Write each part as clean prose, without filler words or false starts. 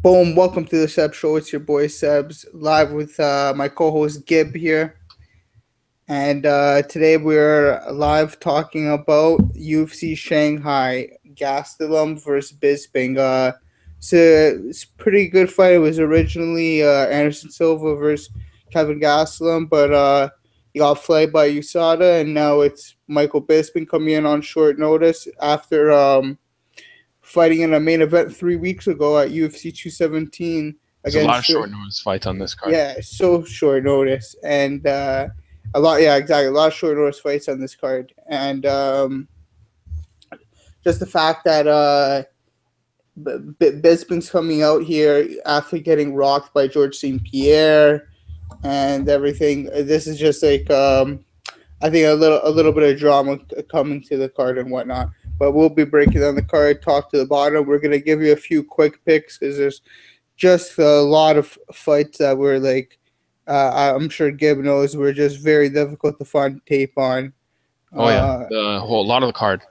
Boom, welcome to the Sebs Show. It's your boy Sebs, live with my co-host Gib here. And today we're live talking about UFC Shanghai, Gastelum versus Bisping. It's a pretty good fight. It was originally Anderson Silva versus Kevin Gastelum, but he got flayed by USADA, and now it's Michael Bisping coming in on short notice after fighting in a main event 3 weeks ago at UFC 217 There's a lot of against short notice fights on this card. yeah, so short notice and a lot, yeah, exactly, a lot of short notice fights on this card, and just the fact that Bisping's coming out here after getting rocked by George St. Pierre and everything. This is just like I think a little bit of drama coming to the card and whatnot. But we'll be breaking down the card, talk to the bottom. We're gonna give you a few quick picks because there's just a lot of fights that were like I'm sure Gib knows were just very difficult to find tape on. Oh yeah, the whole lot of the card.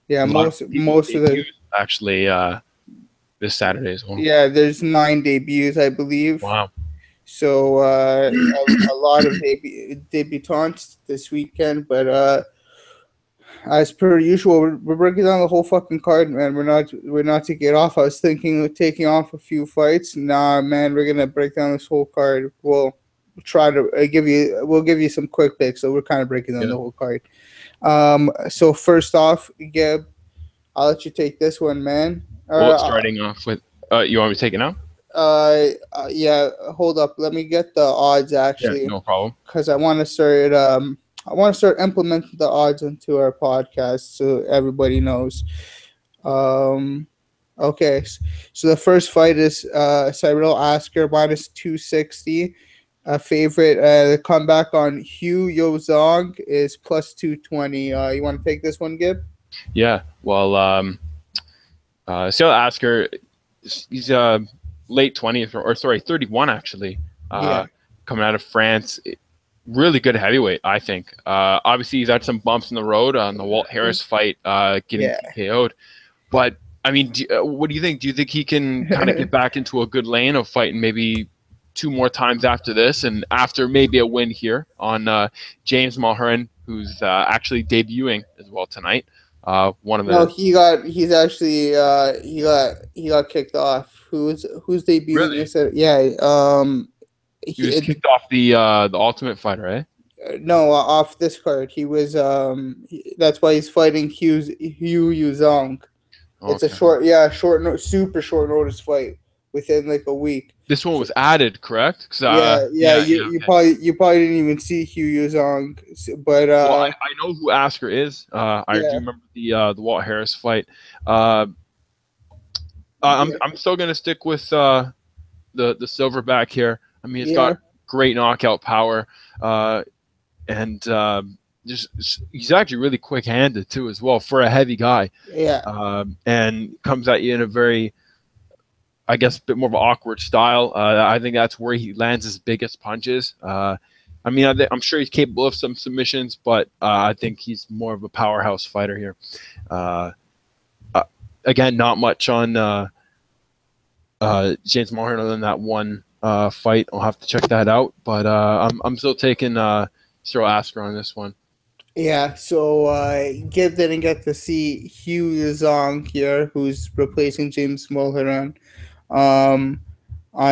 Yeah, most of the actually this Saturday as well. Yeah, there's 9 debuts, I believe. Wow. So a lot of debutantes this weekend, but as per usual, we're breaking down the whole fucking card, man. We're not taking it off. I was thinking of taking off a few fights. Nah, man, we're gonna break down this whole card. We'll try to we'll give you some quick picks. So we're kind of breaking down the whole card. So first off, Gib, I'll let you take this one, man. Well, starting off with, you want me to take it now? Yeah. Hold up. Let me get the odds actually. Yeah, no problem. Because I want to start implementing the odds into our podcast so everybody knows. Okay. So the first fight is Cyril Asker minus 260. A favorite. The comeback on Yaozong is plus 220. You want to take this one, Gib? Yeah. Well, Cyril Asker, he's late 20s, or sorry, 31 actually. Coming out of France. Really good heavyweight, I think. Obviously, he's had some bumps in the road on the Walt Harris fight, getting KO'd. But, I mean, what do you think? Do you think he can kind of get back into a good lane of fighting maybe 2 more times after this, and after maybe a win here on James Mulherin, who's actually debuting as well tonight? One of the he got kicked off. Who's debuting? Really? He was kicked off the Ultimate Fighter, eh? No, off this card. He was that's why he's fighting Yaozong. Okay. It's a super short notice fight within like a week. This one was added, correct? You probably didn't even see Yaozong, but well, I know who Asker is. I do remember the Walt Harris fight. I'm still gonna stick with the Silverback here. I mean, he's got great knockout power, and he's actually really quick-handed too, as well, for a heavy guy. Yeah. And comes at you in a very, I guess, a bit more of an awkward style. I think that's where he lands his biggest punches. I mean, I'm sure he's capable of some submissions, but I think he's more of a powerhouse fighter here. Again, not much on James Mulherin other than that one fight. I'll have to check that out, but I'm still taking Cyril Asker on this one. Yeah, so Gib didn't get to see Yaozong here, who's replacing James Mulherin on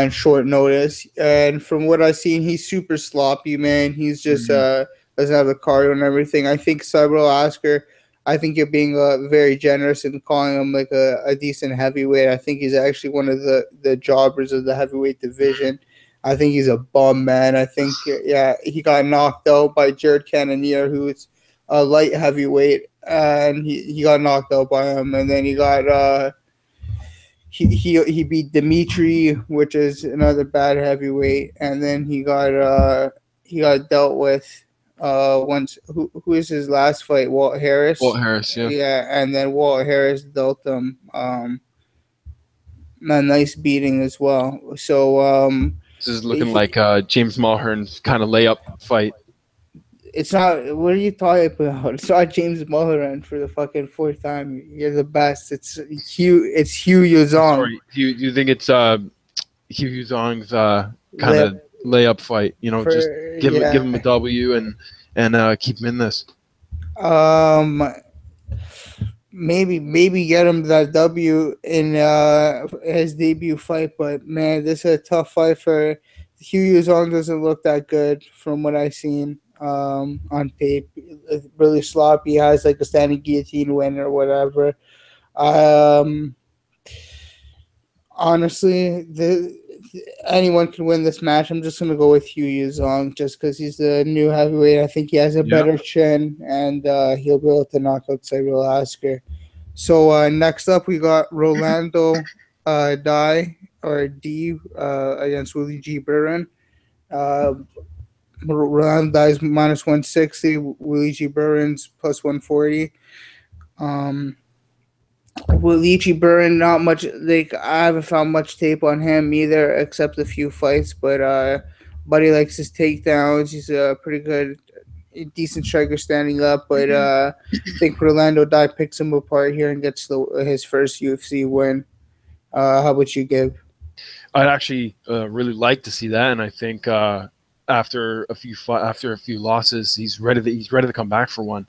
short notice. And from what I've seen, he's super sloppy, man. He's just doesn't have the cardio and everything. I think Cyril Asker, I think you're being very generous in calling him like a decent heavyweight. I think he's actually one of the jobbers of the heavyweight division. I think he's a bum, man. I think, he got knocked out by Jared Cannonier, who's a light heavyweight, and he got knocked out by him. And then he got he beat Dimitri, which is another bad heavyweight, and then he got dealt with once. Who is his last fight? Walt Harris. Walt Harris, yeah. Yeah, and then Walt Harris dealt him a nice beating as well. So this is looking like James Mulherin's kind of layup fight. It's not. What are you talking about? It's not James Mulherin for the fucking 4th time. You're the best. It's Yaozong. Sorry, do you think it's Yaozong's kind Lip of layup fight. Just for give yeah. him a W and keep him in this. Um, maybe get him that W in his debut fight, but man, this is a tough fight for Hugh Yuzong. Doesn't look that good from what I've seen on tape. Really sloppy. He has like a standing guillotine win or whatever. Um, honestly, anyone can win this match. I'm just gonna go with Hugh Yuzong just because he's the new heavyweight. I think he has a Yeah. better chin, and he'll be able to knock out Cyril Asker. So next up, we got Rolando Die or D against Willie G. Buren. Uh, Rolando Die's minus 160. Willie G. Buren's plus 140. Um, Luigi Buren, not much. Like I haven't found much tape on him either, except a few fights. But Buddy likes his takedowns. He's a pretty good, decent striker standing up. But I think Rolando Dye picks him apart here and gets his first UFC win. How about you, Gib? I'd actually really like to see that, and I think after a few losses, he's ready to come back for one.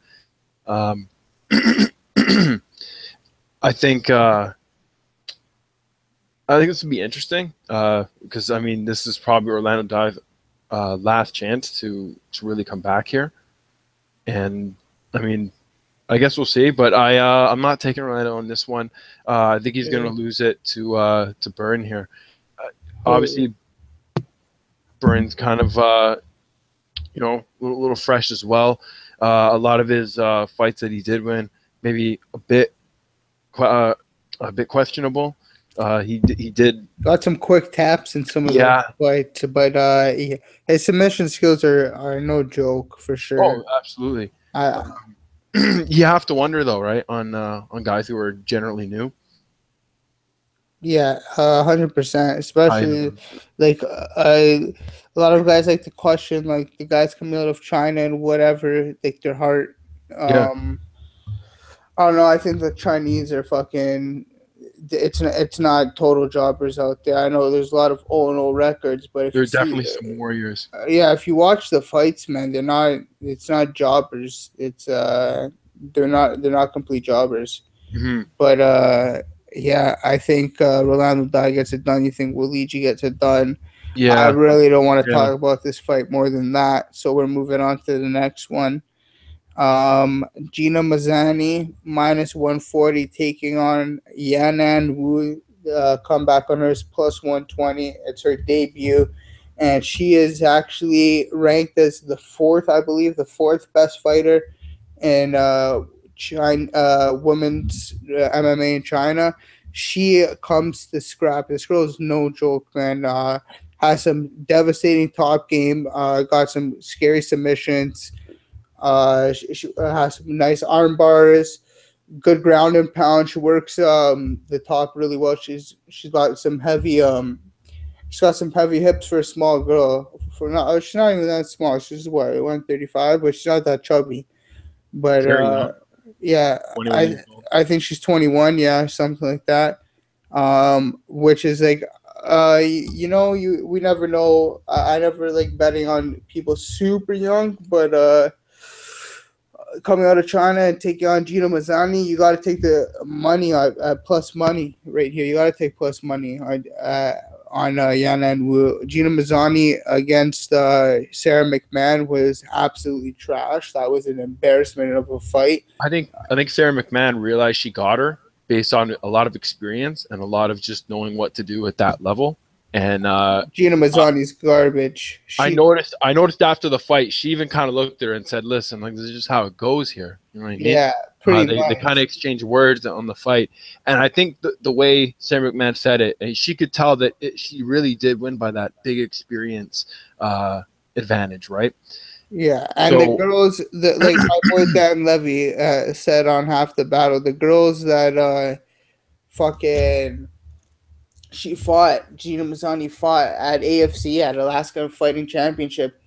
Um, I think this would be interesting because I mean this is probably Orlando Dive's last chance to really come back here, and I mean I guess we'll see, but I'm not taking Orlando on this one. I think he's going to lose it to Buren here. Obviously, Buren's kind of a little fresh as well. A lot of his fights that he did win, maybe a bit questionable. He did got some quick taps in some of the fights, but his submission skills are no joke for sure. Oh, absolutely. You have to wonder though, right? On guys who are generally new. Yeah, 100%. Especially like a lot of guys like to question like the guys coming out of China and whatever, like their heart. I don't know. I think the Chinese are fucking. It's not total jobbers out there. I know there's a lot of 0-0 records, but if there's definitely some warriors. Yeah, if you watch the fights, man, they're not. It's not jobbers. It's they're not complete jobbers. Mm-hmm. But yeah, I think Rolando Dye gets it done. You think Luigi gets it done? Yeah, I really don't want to talk about this fight more than that. So we're moving on to the next one. Gina Mazany minus 140 taking on Yanan Wu. Comeback on her is plus 120. It's her debut, and she is actually ranked as the fourth best fighter in China, women's MMA in China. She comes to scrap. This girl is no joke, man. Has some devastating top game. Got some scary submissions. She has some nice arm bars, good ground and pound. She works the top really well. She's got some heavy she's got some heavy hips for a small girl. She's not even that small. She's what 135, but she's not that chubby. But yeah, I think she's 21. Yeah, something like that. Which is like we never know. I never like betting on people super young, but coming out of China and taking on Gina Mazany, you got to take the money plus money right here. You got to take plus money on Yana and Wu. Gina Mazany against Sarah McMahon was absolutely trash. That was an embarrassment of a fight. I think Sarah McMahon realized she got her based on a lot of experience and a lot of just knowing what to do at that level. And Gina Mazany's garbage. I noticed after the fight, she even kind of looked at her and said, "Listen, like this is just how it goes here." You know what I mean? Yeah, pretty much. They kind of exchanged words on the fight, and I think the way Sarah McMahon said it, she could tell that she really did win by that big experience advantage, right? Yeah, and the girls, like my boy Dan Levy said on Half the Battle, the girls that fucking. Gina Mazany fought at AFC at Alaska Fighting Championship.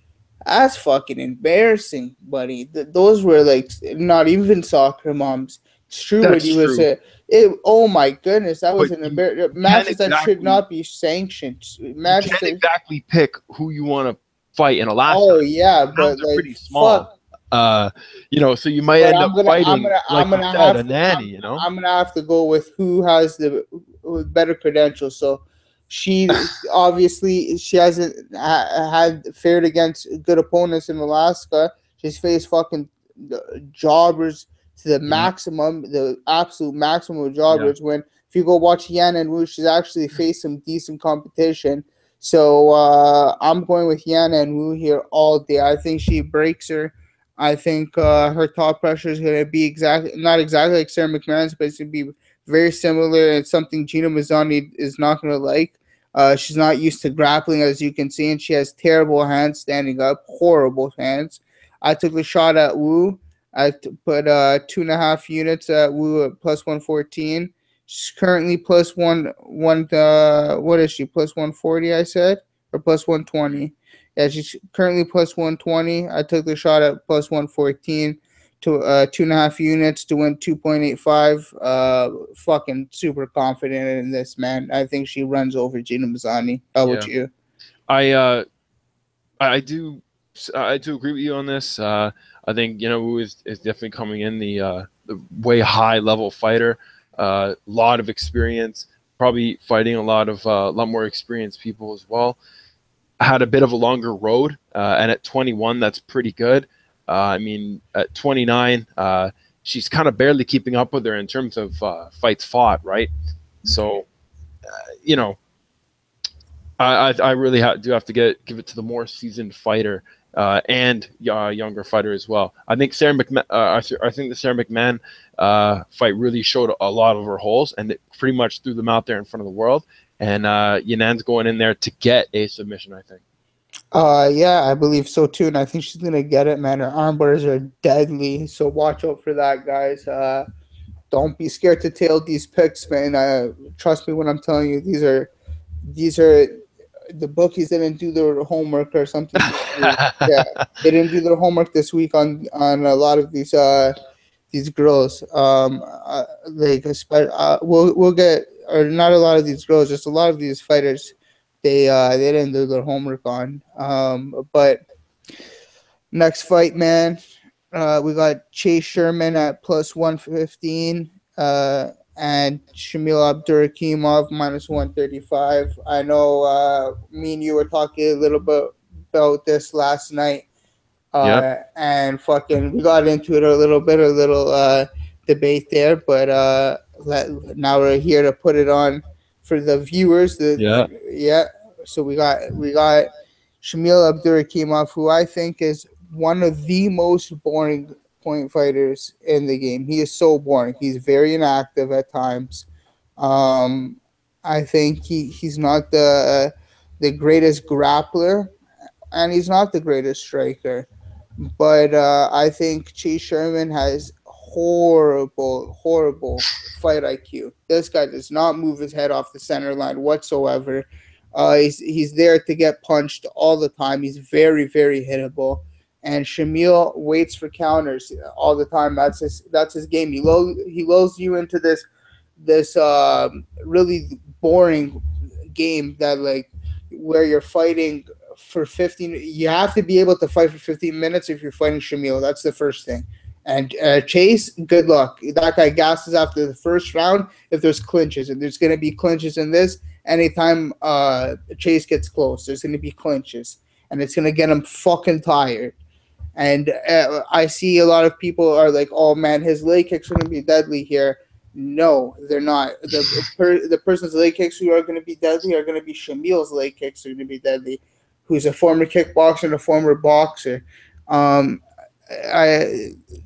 That's fucking embarrassing, buddy. Those were like not even soccer moms. It's true what That's you was true. saying. Oh my goodness, that was But an you matches that should not be sanctioned. you Matches can't that, exactly pick who you want to fight in a last oh round. yeah, Rounds but are like pretty fuck. small. So you might But end up fighting, I'm like you gonna said, have a to nanny. You know. I'm gonna have to go with who has the better credentials. So she obviously she hasn't had fared against good opponents in Alaska. She's faced fucking jobbers to the Yeah. maximum, the absolute maximum of Yeah. jobbers. When if you go watch Yan and Wu, she's actually faced some decent competition. So I'm going with Yan and Wu here all day. I think she breaks her. I think her top pressure is going to be not exactly like Sarah McMahon's, but it's going to be very similar and something Gina Mazany is not going to like. She's not used to grappling, as you can see, and she has terrible hands standing up, horrible hands. I took the shot at Wu. I put 2.5 units at Wu at plus 114. She's currently plus what is she? Plus 140, I said, or plus 120. Yeah, she's currently plus 120. I took the shot at plus 114 to 2.5 units to win 2.85. Fucking super confident in this, man. I think she runs over Gina Mazany. How about Yeah. you? I do agree with you on this. I think Wu is definitely coming in the way high level fighter. Lot of experience, probably fighting a lot more experienced people as well. Had a bit of a longer road, and at 21, that's pretty good. I mean, at 29, she's kind of barely keeping up with her in terms of fights fought, right? So, you know, I really do have to give it to the more seasoned fighter and younger fighter as well. I think I think the Sarah McMahon fight really showed a lot of her holes, and it pretty much threw them out there in front of the world. And Yanan's going in there to get a submission, I think. Yeah, I believe so too, and I think she's gonna get it, man. Her arm bars are deadly, so watch out for that, guys. Don't be scared to tail these picks, man. Trust me when I'm telling you, these are the bookies didn't do their homework or something this week. Yeah, they didn't do their homework this week on a lot of these girls. We'll get, or not a lot of these girls, just a lot of these fighters. They didn't do their homework on. But next fight, man, we got Chase Sherman at plus 115. And Shamil Abdurakhimov minus 135. I know me and you were talking a little bit about this last night. Yep. And fucking we got into it a little debate there, but now we're here to put it on for the viewers. Yeah. Yeah. So we got Shamil Abdurakhimov, who I think is one of the most boring point fighters in the game. He is so boring. He's very inactive at times. Um, I think he's not the greatest grappler, and he's not the greatest striker. But I think Chase Sherman has horrible fight IQ. This guy does not move his head off the center line whatsoever. He's there to get punched all the time. He's very hittable. And Shamil waits for counters all the time. That's his game. He lulls you into this really boring game that, like, where you're fighting for 15. You have to be able to fight for 15 minutes if you're fighting Shamil. That's the first thing. And Chase, good luck. That guy gasses after the first round if there's clinches, and there's going to be clinches in this. Anytime Chase gets close, there's going to be clinches, and it's going to get him fucking tired. And I see a lot of people are like, "Oh man, his leg kicks are going to be deadly here." No, they're not. The person's leg kicks who are going to be deadly are going to be Shamil's leg kicks are going to be deadly, who's a former kickboxer and a former boxer. Um,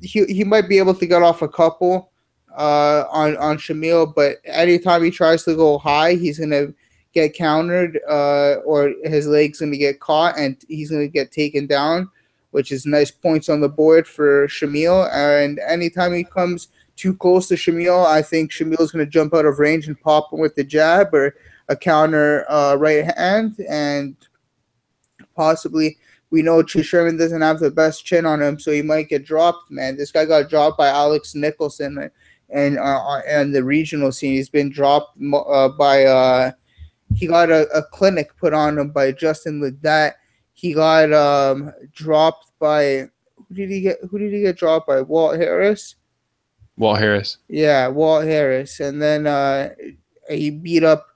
he might be able to get off a couple on Shamil, but anytime he tries to go high, he's going to get countered or his leg's going to get caught and he's going to get taken down, which is nice points on the board for Shamil. And anytime he comes too close to Shamil, I think Shamil is going to jump out of range and pop him with the jab or a counter right hand. And possibly, we know Sherman doesn't have the best chin on him, so he might get dropped, man. This guy got dropped by Alex Nicholson and the regional scene. He's been dropped by he got a clinic put on him by Justin Ledet. He got dropped by who did he get dropped by? Walt Harris. Walt Harris. Yeah, Walt Harris, and then he beat up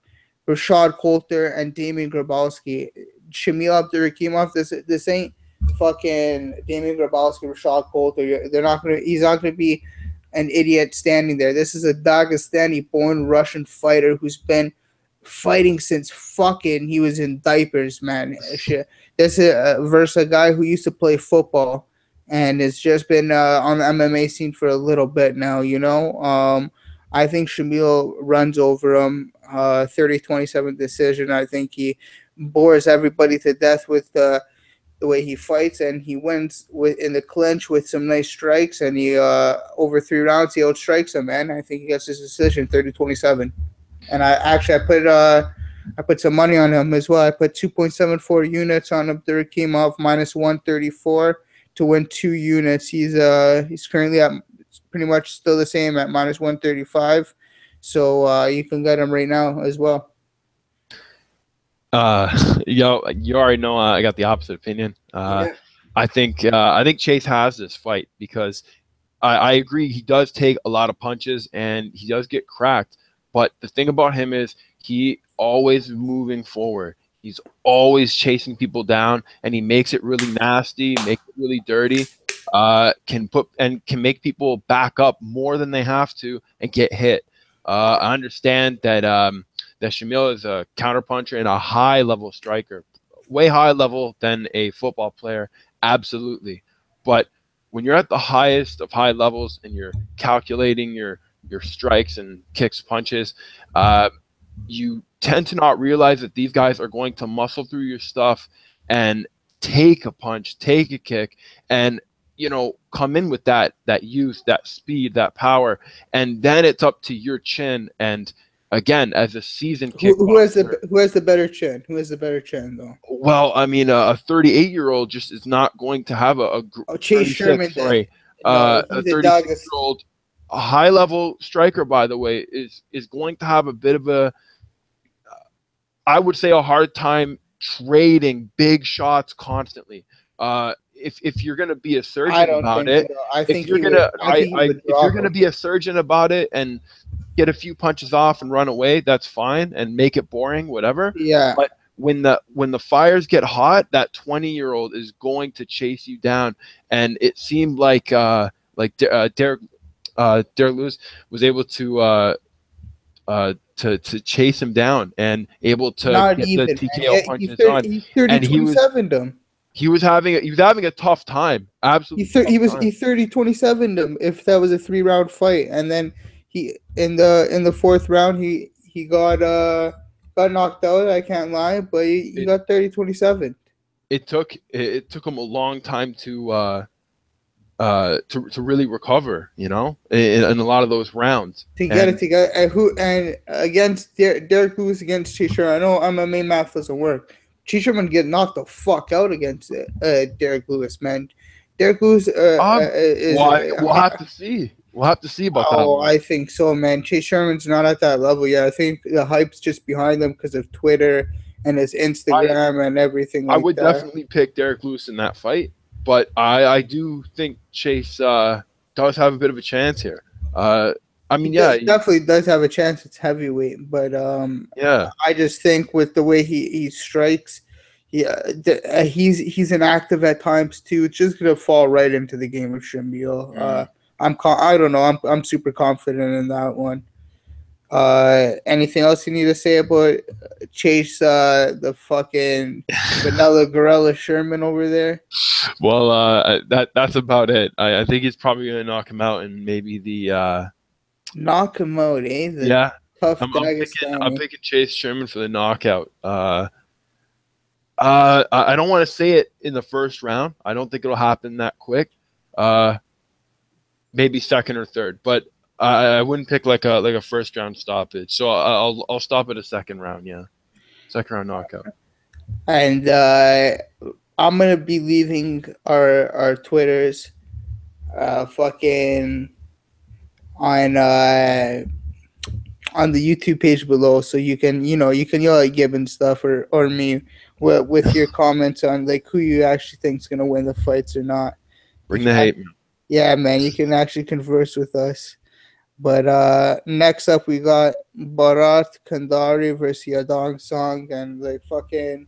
Rashad Coulter and Damian Grabowski. Shamil Abdurakhimov. This ain't fucking Damian Grabowski, Rashad Coulter. They're not gonna. He's not gonna be an idiot standing there. This is a Dagestani-born Russian fighter who's been fighting since fucking he was in diapers, man. Shit. This is versus a guy who used to play football and has just been on the MMA scene for a little bit now, you know. I think Shamil runs over him 30-27 decision. I think he bores everybody to death with the way he fights, and he wins in the clinch with some nice strikes, and he over 3 rounds he outstrikes him, man. I think he gets his decision 30-27. And I put some money on him as well. I put 2.74 units on Abdurakhimov minus 134 to win 2 units. He's currently at pretty much still the same at minus 135. So you can get him right now as well. You already know I got the opposite opinion. Yeah. I think Chase has this fight because I agree he does take a lot of punches and he does get cracked. But the thing about him is he always moving forward. He's always chasing people down, and he makes it really nasty, makes it really dirty. Can make people back up more than they have to and get hit. I understand that that Shamil is a counterpuncher and a high-level striker, way higher level than a football player, absolutely. But when you're at the highest of high levels and you're calculating your strikes and kicks, punches, you tend to not realize that these guys are going to muscle through your stuff and take a punch, take a kick, and come in with that youth, that speed, that power, and then it's up to your chin. And again, as a seasoned kickboxer, who has the better chin? Who has the better chin, though? Well, I mean, a 38-year-old just is not going to have Chase Sherman. Sorry, a 36-year-old. A high-level striker, by the way, is going to have a bit of I would say, a hard time trading big shots constantly. If you're going to be a surgeon about it, if you're going to be a surgeon about it and get a few punches off and run away, that's fine, and make it boring, whatever. Yeah. But when the fires get hot, that 20-year-old is going to chase you down, and it seemed like Derek Lewis was able to chase him down and able to get the TKO punches on. He was having a tough time. Absolutely. He 30-27 them if that was a 3-round fight, and then he in the 4th round he got knocked out. I can't lie, but he got 30-27. It took him a long time to really recover, in a lot of those rounds. To get it together, and against Derek Lewis against Chase Sherman. I know MMA math doesn't work. Chase Sherman get knocked the fuck out against Derek Lewis, man. Derek Lewis we'll have to see. We'll have to see about that. Oh, I think so, man. Chase Sherman's not at that level yet. I think the hype's just behind him because of Twitter and his Instagram and everything like that. I would definitely pick Derek Lewis in that fight. But I do think Chase does have a bit of a chance here. He definitely does have a chance. It's heavyweight, but I just think with the way he strikes, he's inactive at times too. It's just gonna fall right into the game of Shamil. I don't know. I'm super confident in that one. Anything else you need to say about Chase, the fucking vanilla gorilla Sherman over there? Well, that's about it. I think he's probably gonna knock him out, and maybe the knock him out, eh? Tough. I'm picking Chase Sherman for the knockout. I don't want to say it in the 1st round. I don't think it'll happen that quick. Maybe 2nd or 3rd, but I wouldn't pick like a 1st round stoppage. So I'll stop at a 2nd round. Yeah, 2nd round knockout. And I'm gonna be leaving our Twitters. on on the YouTube page below, so you can yell at Gib and stuff, or me with your comments on like who you actually think is gonna win the fights or not. You Bring can, the hate, man. yeah, man, you can actually converse with us. But next up we got Bharat Kandare versus Yaozong Song, and like fucking.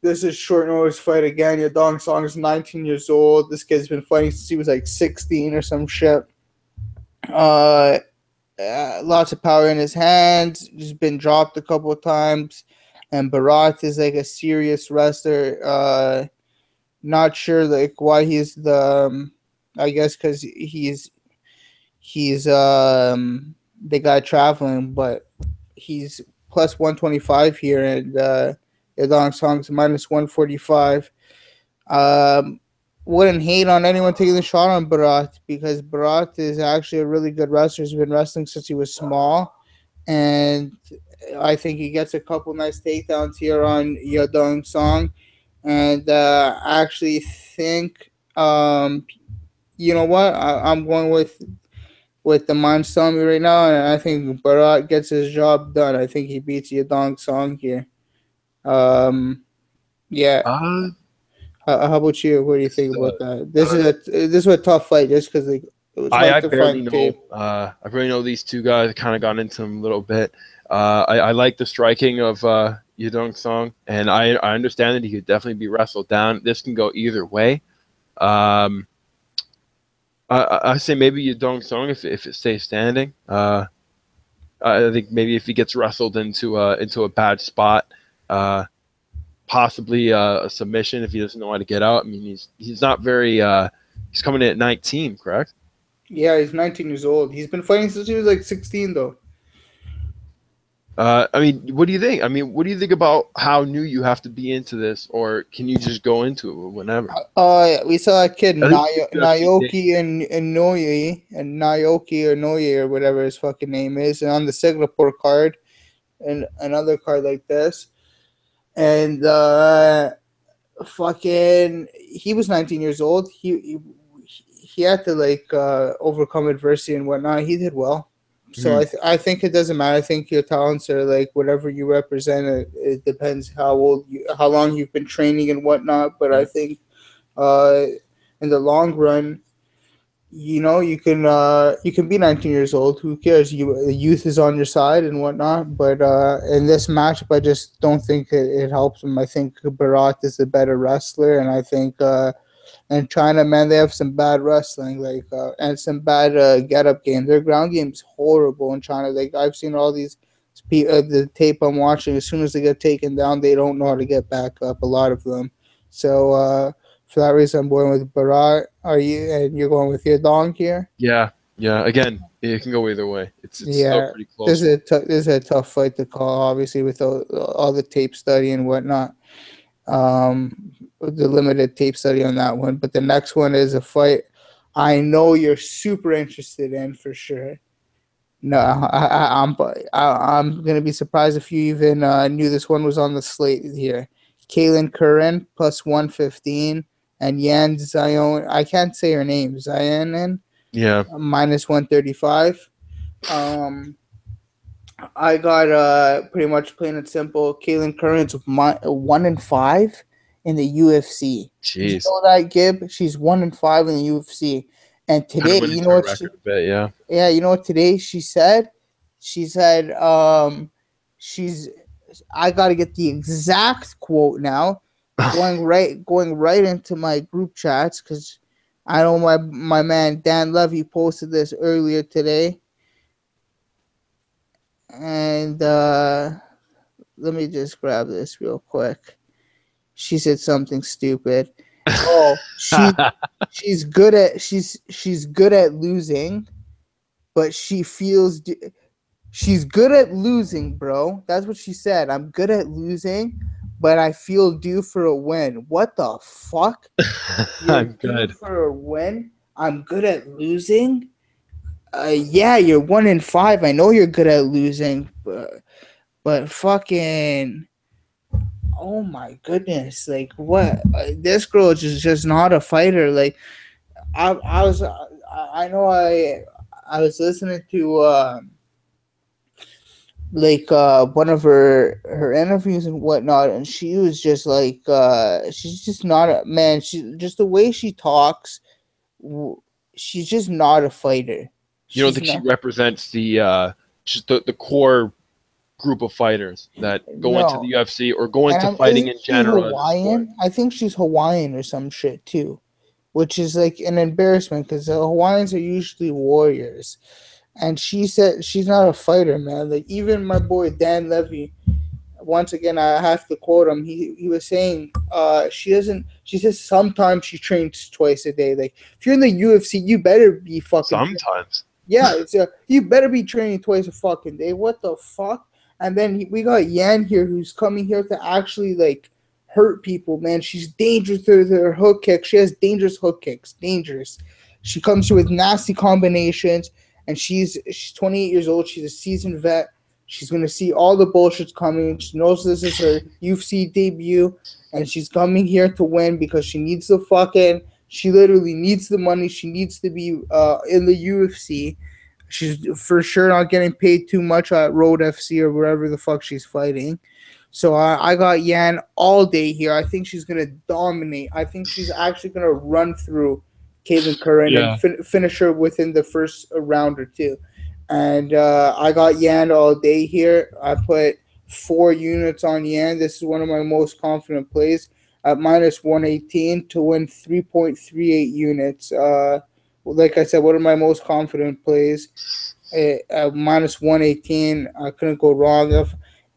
This is short notice fight again. Yaozong Song is 19 years old. This kid's been fighting since he was like 16 or some shit. Uh, Lots of power in his hands. Just been dropped a couple of times. And Bharat is like a serious wrestler. Not sure like why he's the. I guess because he's the guy traveling, but he's plus 125 here, and Yaozong Song's minus 145. Um, wouldn't hate on anyone taking the shot on Bharat because Bharat is actually a really good wrestler. He's been wrestling since he was small, and I think he gets a couple nice takedowns here on Yaozong Song. And I actually think, you know what, I'm going with the mind's telling me right now, and I think Bharat gets his job done. I think he beats Yaozong Song here. Um, yeah. Uh, How about you? What do you think about that? This is a tough fight just because like, it was hard I to barely find know. tape. I barely know these two guys. Kind of got into them a little bit. I like the striking of Yaozong Song, and I understand that he could definitely be wrestled down. This can go either way. Um, I say maybe Yaozong Song if it stays standing. I think maybe if he gets wrestled into a bad spot, possibly a submission if he doesn't know how to get out. I mean, he's not very. He's coming in at 19, correct? Yeah, he's 19 years old. He's been fighting since he was like 16, though. I mean, what do you think? I mean, what do you think about how new you have to be into this, or can you just go into it whenever? We saw a kid I think you have to be Naoki and Naoki or Noye or whatever his fucking name is, and on the Singapore card and another card like this, and fucking he was 19 years old. He had to like overcome adversity and whatnot. He did well. So I think it doesn't matter. I think your talents are like whatever you represent. It depends how long you've been training and whatnot. But I think uh, in the long run, you can be 19 years old. Who cares? The youth is on your side and whatnot. But in this matchup, I just don't think it helps him. I think Bharat is the better wrestler, and I think in China, man, they have some bad wrestling, like and some bad get up game. Their ground game's horrible in China. Like I've seen all these the tape I'm watching. As soon as they get taken down, they don't know how to get back up. A lot of them. So for that reason, I'm going with Bharat. Are you? And you're going with Yaozong here? Yeah, yeah. Again, it can go either way. It's still pretty close. This is a tough fight to call, obviously, with all the tape study and whatnot. The limited tape study on that one. But the next one is a fight I know you're super interested in for sure. No, I'm gonna be surprised if you even knew this one was on the slate here. Curran plus 115 and Yan Zion. I can't say her name. Zion Yeah. minus 135. I got pretty much plain and simple. Curran's 1-5 in the UFC. Jeez. You know that, Gib? She's 1-5 in the UFC. And today, you know what? Yeah, you know what today she said? She said, she's. I got to get the exact quote now. going right into my group chats because I know my man Dan Levy posted this earlier today. And let me just grab this real quick. She said something stupid. Oh, she's good at losing, but she feels she's good at losing, bro. That's what she said. I'm good at losing, but I feel due for a win. What the fuck? I'm good for a win. I'm good at losing. Yeah, you're 1-5. I know you're good at losing, but fucking, oh my goodness, like what? This girl is just not a fighter. Like I know I was listening to one of her interviews and whatnot, and she was just like she's just not a man. She just the way she talks, she's just not a fighter. You don't She's think she not. represents the just the core group of fighters that go into the No, UFC or go and into fighting isn't in she general as a sport? Hawaiian? I think she's Hawaiian or some shit too, which is like an embarrassment because the Hawaiians are usually warriors. And she said she's not a fighter, man. Like even my boy Dan Levy, once again I have to quote him. He was saying she doesn't. She says sometimes she trains twice a day. Like if you're in the UFC, you better be fucking. Sometimes. Yeah, you better be training twice a fucking day. What the fuck? And then we got Yan here, who's coming here to actually like hurt people. Man, she's dangerous with her hook kick. She has dangerous hook kicks. Dangerous. She comes here with nasty combinations, and she's 28 years old. She's a seasoned vet. She's gonna see all the bullshits coming. She knows this is her UFC debut, and she's coming here to win because she needs the fucking. She literally needs the money. She needs to be in the UFC. She's for sure not getting paid too much at Road FC or wherever the fuck she's fighting. So I got Yan all day here. I think she's going to dominate. I think she's actually going to run through Caitlin Curran and finish her within the first round or two. And I got Yan all day here. I put 4 units on Yan. This is one of my most confident plays at minus 118 to win 3.38 units. Like I said, one of my most confident plays at minus 118. I couldn't go wrong.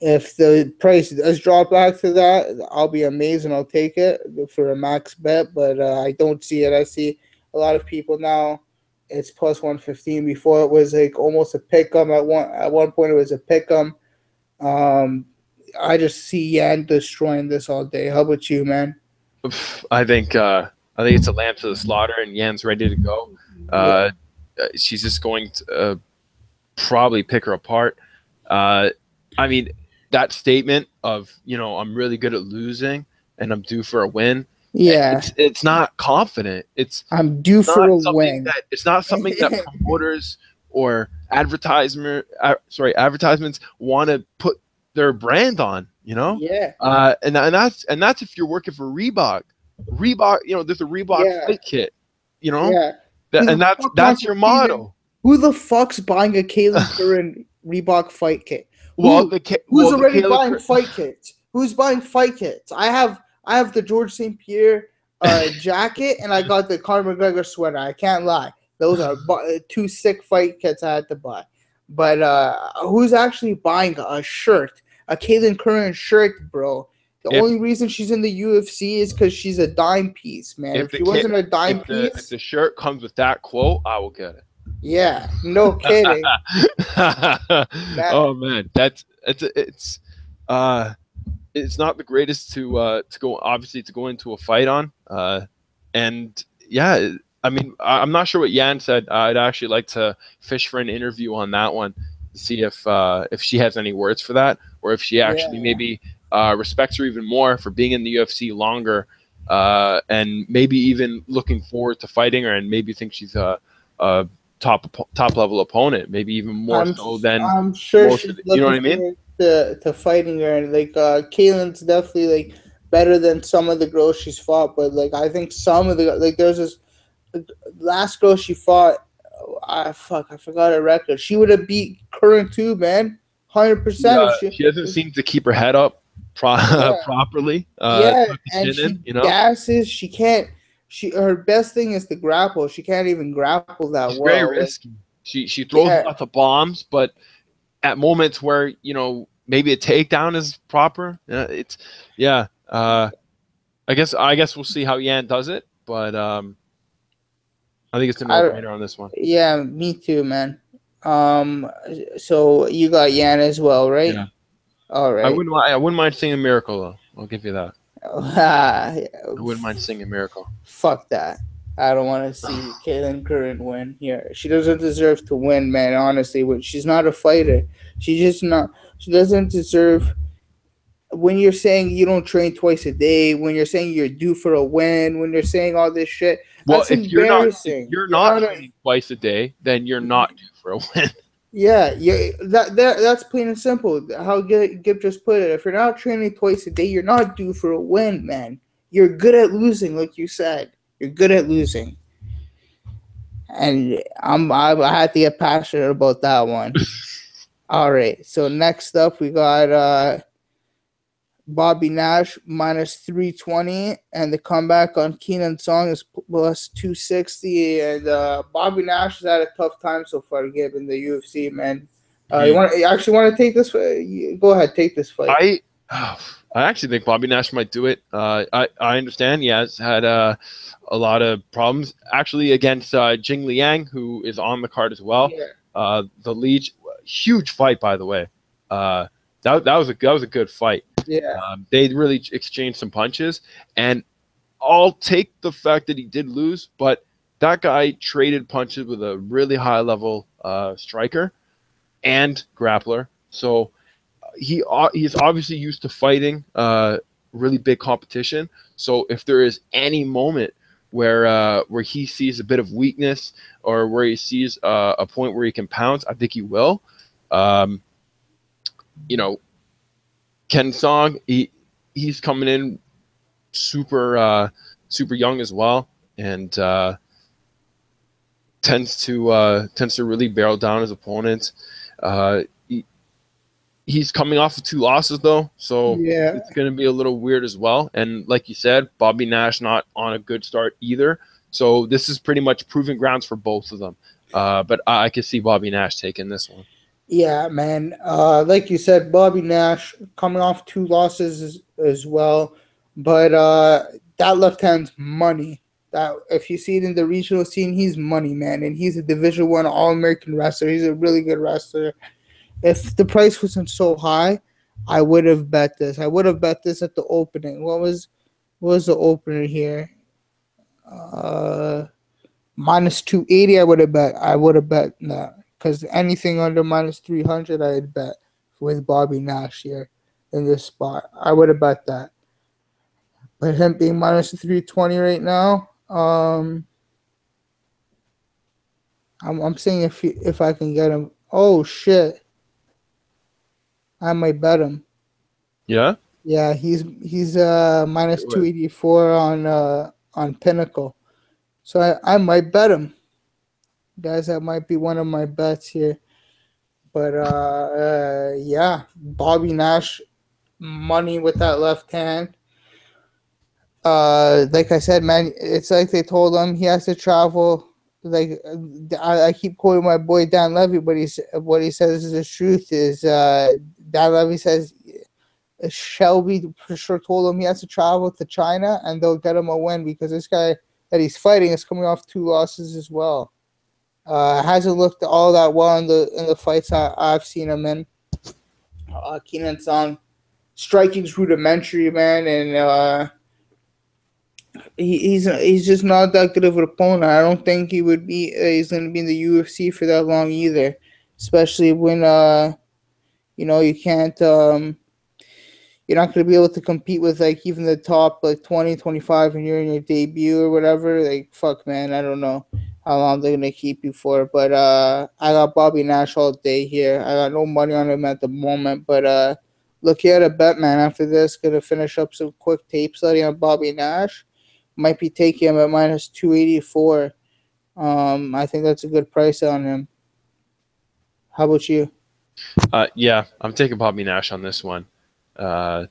If the price does drop back to that, I'll be amazed and I'll take it for a max bet. But I don't see it. I see a lot of people now. It's plus 115. Before it was like almost a pick 'em. At one point it was a pick 'em. I just see Yan destroying this all day. How about you, man? I think it's a lamb to the slaughter, and Yan's ready to go. She's just going to probably pick her apart. I mean, that statement of I'm really good at losing and I'm due for a win. Yeah, it's not confident. I'm due for a win. It's not something that promoters or advertisements want to put their brand on. Yeah. And that's if you're working for Reebok. There's a Reebok fight kit. Yeah. And that's your motto. Who the fuck's buying a Caitlin Curran Reebok fight kit? Who's already buying fight kits? Who's buying fight kits? I have the George St. Pierre jacket, and I got the Conor McGregor sweater. I can't lie; those are 2 sick fight kits I had to buy. But who's actually buying a shirt, a Caitlin Curran shirt, bro? The only reason she's in the UFC is because she's a dime piece, man. If she wasn't a dime piece, if the shirt comes with that quote, I will get it. Yeah, no kidding. Oh man, it's not the greatest to go into a fight on. And yeah, I mean, I'm not sure what Yan said. I'd actually like to fish for an interview on that one to see if she has any words for that, or if she actually maybe respects her even more for being in the UFC longer, and maybe even looking forward to fighting her, and maybe think she's a top level opponent, maybe even more so than I'm sure she's you know what I mean? To fighting her, and like Caitlin's definitely like better than some of the girls she's fought, but like I think some of the there's this last girl she fought. I forgot her record. She would have beat Curran too, man. 100%. She doesn't seem to keep her head up properly. And she gasses. She can't. Her best thing is to grapple. She can't even grapple that well. Very risky. She throws lots of bombs, but at moments where maybe a takedown is proper, I guess we'll see how Yan does it, but I think it's a no-brainer on this one. Yeah, me too, man. So you got Yan as well, right? Yeah. All right. I wouldn't mind seeing a miracle though. I'll give you that. I wouldn't mind seeing a miracle. Fuck that. I don't want to see Caitlin Curran win here. She doesn't deserve to win, man, honestly. She's not a fighter. She doesn't deserve. When you're saying you don't train twice a day, when you're saying you're due for a win, when you're saying all this shit, Well, That's if embarrassing. you're You not know what I training twice a day, then you're not due for a win. Yeah, yeah, that's plain and simple. How Gib just put it. If you're not training twice a day, you're not due for a win, man. You're good at losing, like you said. You're good at losing, and I had to get passionate about that one. All right, so next up we got Bobby Nash minus 320, and the comeback on Keenan Song is plus 260. And Bobby Nash has had a tough time so far, given the UFC, man. You actually want to take this? Go ahead, take this fight. I actually think Bobby Nash might do it. I understand he has had a lot of problems actually against Jingliang, who is on the card as well. Yeah. The Leech, huge fight by the way. That was a good fight. Yeah. They really exchanged some punches, and I'll take the fact that he did lose, but that guy traded punches with a really high level striker and grappler. So he's obviously used to fighting really big competition. So if there is any moment where he sees a bit of weakness or where he sees a point where he can pounce, I think he will. Ken Song, he's coming in super young as well, and tends to really barrel down his opponents. He's coming off of 2 losses though, so Yeah. it's going to be a little weird as well. And like you said, Bobby Nash not on a good start either. So this is pretty much proving grounds for both of them. But I could see Bobby Nash taking this one. Yeah, man. Like you said, Bobby Nash coming off 2 losses as well, but that left hand's money. That if you see it in the regional scene, he's money, man, and he's a Division 1 All-American wrestler. He's a really good wrestler. If the price wasn't so high, I would have bet this. I would have bet this at the opening. What was the opener here? Minus 280. I would have bet that because anything under minus 300, I'd bet with Bobby Nash here in this spot. I would have bet that. But him being minus 320 right now, I'm saying if I can get him. Oh shit. I might bet him. Yeah? Yeah, he's minus 284 on Pinnacle. So I might bet him. Guys, that might be one of my bets here. But yeah, Bobby Nash money with that left hand. Like I said, man, it's like they told him he has to travel. Like I keep quoting my boy Dan Levy, but what he says is the truth. Is Dan Levy says Shelby for sure told him he has to travel to China and they'll get him a win because this guy that he's fighting is coming off 2 losses as well. Hasn't looked all that well in the fights I've seen him in. Keenan Song, striking's rudimentary, man, and he's just not that good of an opponent. I don't think he would be. He's going to be in the UFC for that long either, especially when you can't. You're not going to be able to compete with like even the top like 20, 25 when you're in your debut or whatever. Like fuck, man, I don't know how long they're going to keep you for. But I got Bobby Nash all day here. I got no money on him at the moment, but look, he had a bet, man. After this, going to finish up some quick tape study on Bobby Nash. Might be taking him at minus 284. I think that's a good price on him. How about you? Yeah, I'm taking Bobby Nash on this one. Not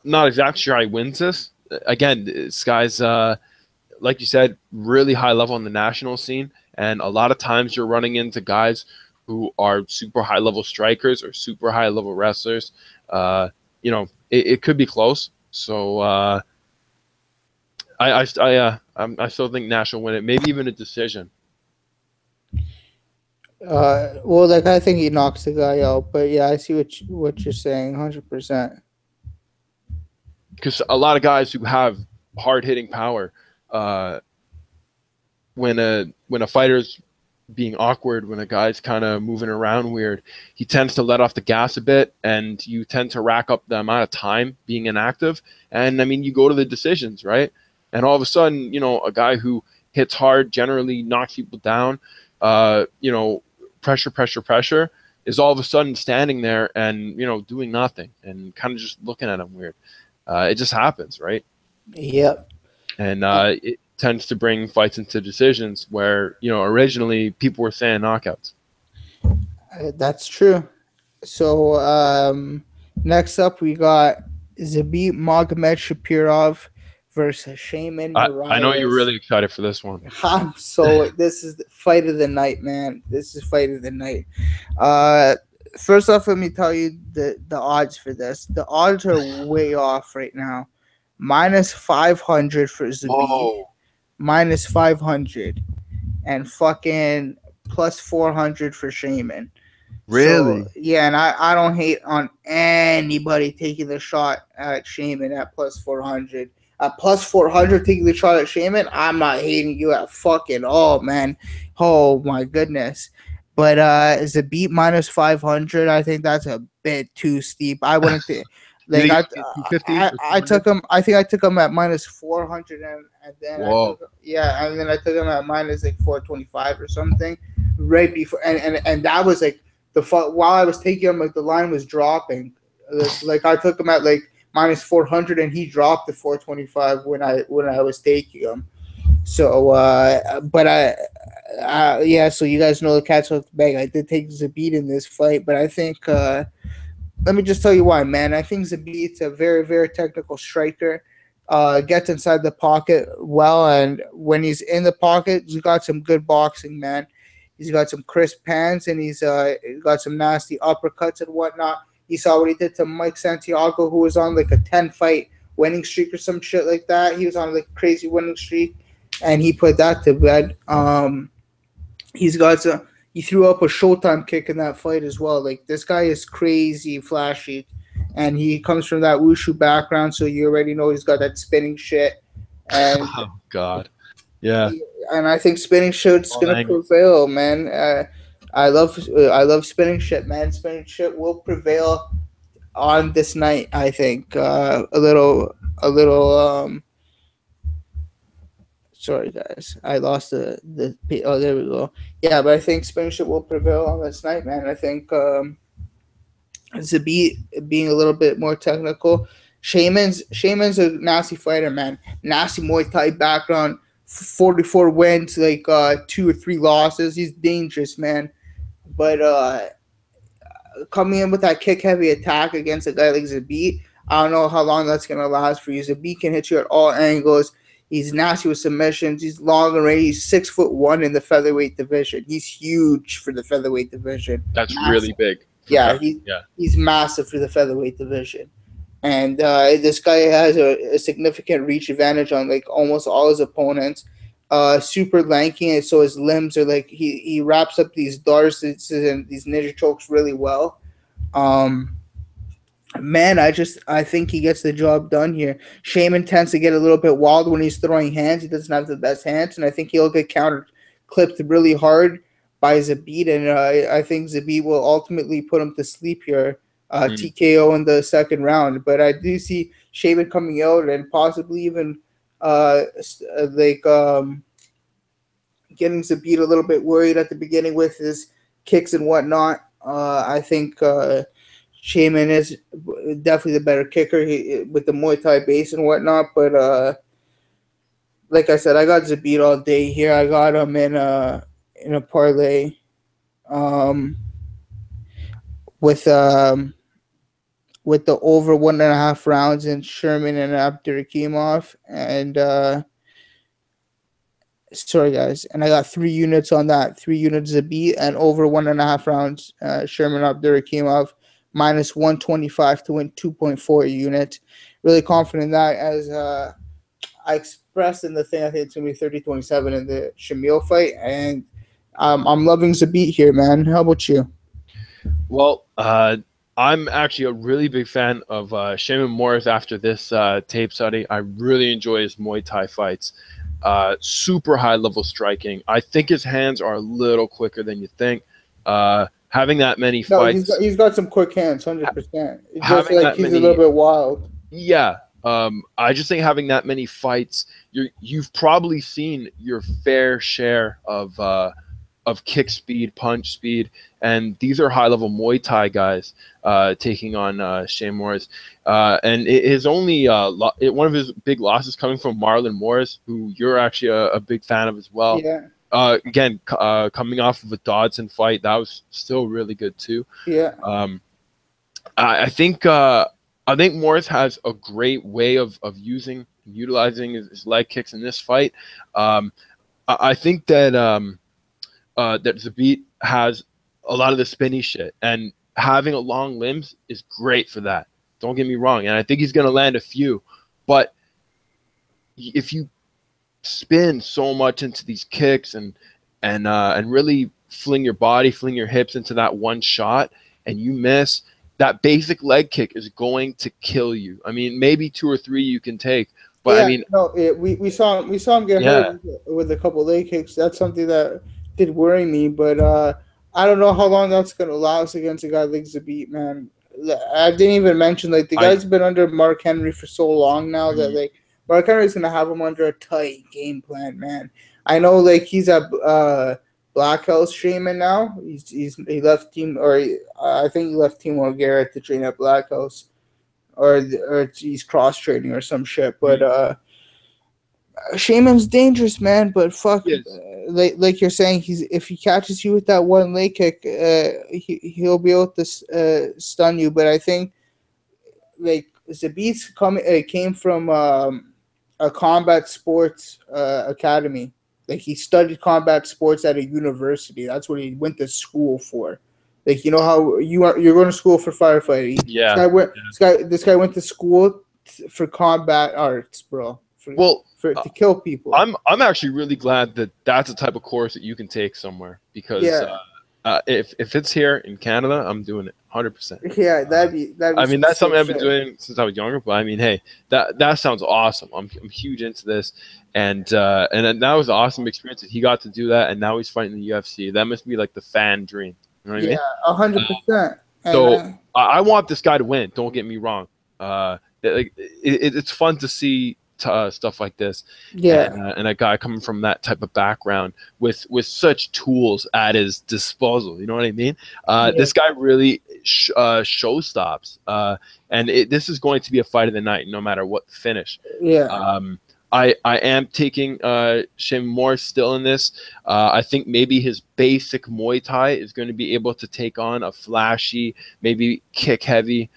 exactly sure how he wins this. Again, this guy's, like you said, really high level on the national scene. And a lot of times you're running into guys who are super high level strikers or super high level wrestlers. It could be close. So I still think Nash will win it. Maybe even a decision. Well, like I think he knocks the guy out, but yeah, I see what you're saying, 100%. Because a lot of guys who have hard hitting power, when a fighter's being awkward, when a guy's kind of moving around weird, he tends to let off the gas a bit, and you tend to rack up the amount of time being inactive. And I mean, you go to the decisions, right? and all of a sudden, you know, a guy who hits hard, generally knocks people down, you know, pressure, is all of a sudden standing there and, you know, doing nothing and kind of just looking at him weird. It just happens, right? Yep. And it tends to bring fights into decisions where, you know, originally people were saying knockouts. That's true. So next up, we got Zabit Magomedsharipov versus Sherman I know you're Moraes. really excited for this one. This is the fight of the night, man. This is fight of the night. First off, let me tell you the odds for this. The odds are way off right now. Minus 500 for Zabit, Whoa. minus 500, and fucking plus 400 for Sherman. Really? So yeah, and I don't hate on anybody taking the shot at Sherman at plus 400. At plus 400 taking the shot at Sherman, I'm not hating you at fucking all, man. Oh my goodness. But is it beat minus 500? I think that's a bit too steep. I wouldn't think. Like I took him. I think I took him at minus 400, and then Whoa. and then I took him at minus like 425 or something, right before, and that was like while I was taking him, like the line was dropping. Like I took him at like minus 400, and he dropped to 425 when I was taking him. So, yeah. So you guys know the cat's off the bag. I did take Zabit in this fight, but I think let me just tell you why, man. I think Zabit's a very, very technical striker. Gets inside the pocket well, and when he's in the pocket, he's got some good boxing, man. He's got some crisp hands, and he's got some nasty uppercuts and whatnot. You saw what he did to Mike Santiago, who was on like a 10-fight winning streak or some shit like that. He was on like a crazy winning streak, and he put that to bed. He threw up a Showtime kick in that fight as well. Like, this guy is crazy flashy, and he comes from that wushu background, so you already know he's got that spinning shit. And oh God, yeah. And I think spinning shit's gonna prevail, man. I love spinning shit, man. Spinning shit will prevail on this night. I think a little. Sorry, guys. I lost the. Oh, there we go. Yeah, but I think spinning shit will prevail on this night, man. I think Zabit being a little bit more technical. Sherman's a nasty fighter, man. Nasty Muay Thai background. 44 wins, like 2 or 3 losses. He's dangerous, man. But coming in with that kick-heavy attack against a guy like Zabit, I don't know how long that's going to last for you. Zabit can hit you at all angles. He's nasty with submissions. He's long and range. He's 6'1" in the featherweight division. He's huge for the featherweight division. That's massive. Really big. Yeah, he's massive for the featherweight division. And this guy has a significant reach advantage on like almost all his opponents. Super lanky, and so his limbs are like he wraps up these darts and these ninja chokes really well. Man, I think he gets the job done here. Sherman tends to get a little bit wild when he's throwing hands. He doesn't have the best hands, and I think he'll get counter clipped really hard by Zabit, and I think Zabit will ultimately put him to sleep here. TKO in the second round, but I do see Sherman coming out and possibly even getting Zabit a little bit worried at the beginning with his kicks and whatnot. I think Sherman is definitely the better kicker with the Muay Thai base and whatnot, but like I said, I got Zabit all day here. I got him in a parlay with the over 1.5 rounds in Sherman and Abdurakhimov, and sorry guys, and I got 3 units on that. 3 units Zabit and over 1.5 rounds Sherman Abdurakhimov, minus 125 to win 2.4 unit. Really confident in that, as I expressed in the thing. I think it's gonna be 30-27 in the Shamil fight, and I'm loving Zabit here, man. How about you? Well, I'm actually a really big fan of Sherman Moraes after this tape study. I really enjoy his Muay Thai fights. Super high level striking. I think his hands are a little quicker than you think. Having that many fights. He's got some quick hands, 100%. Just like he's a little bit wild. Yeah. I just think having that many fights, you've probably seen your fair share of kick speed, punch speed, and these are high level Muay Thai guys taking on Shane Morris. And his only one of his big losses coming from Marlon Morris, who you're actually a big fan of as well. Yeah. Again, coming off of a Dodson fight, that was still really good too. Yeah. I think Morris has a great way of utilizing his leg kicks in this fight. I think that that Zabit has a lot of the spinny shit, and having a long limbs is great for that. Don't get me wrong, and I think he's going to land a few, but if you spin so much into these kicks and really fling your hips into that one shot, and you miss, that basic leg kick is going to kill you. I mean, maybe 2 or 3 you can take, but Yeah, I mean, no, we saw him get hurt yeah, with a couple leg kicks. That's something that did worry me, but I don't know how long that's gonna last against a guy like Zabit, man. I didn't even mention like the I guy's been under Mark Henry for so long now that like Mark Henry's gonna have him under a tight game plan, man. I know like he's a Black House Shaman now. He left team or I think he left Team Garrett to train at Black House or he's cross training or some shit. But Shaman's dangerous, man. But fuck, yes. like you're saying, if he catches you with that one leg kick, he'll be able to stun you. But I think like Zabit's came from a combat sports academy. Like he studied combat sports at a university. That's what he went to school for. Like you know how you're going to school for firefighting. Yeah. This guy went to school for combat arts, bro. Well, To kill people. I'm actually really glad that that's a type of course that you can take somewhere, because Yeah, if it's here in Canada, I'm doing it 100%. yeah, that'd be I mean, some that's something sick I've been shit. doing since I was younger. But I mean, hey, that sounds awesome. I'm huge into this, and then that was an awesome experience that he got to do that, and now he's fighting the UFC. That must be like the fan dream. You know what I Yeah, mean? 100%. And So I want this guy to win. Don't get me wrong. It's fun to see stuff like this, yeah, and a guy coming from that type of background with such tools at his disposal. You know what I mean? yeah, This guy really show stops, and this is going to be a fight of the night, no matter what the finish. yeah. I am taking Shane Morris still in this. I think maybe his basic Muay Thai is going to be able to take on a flashy, maybe kick heavy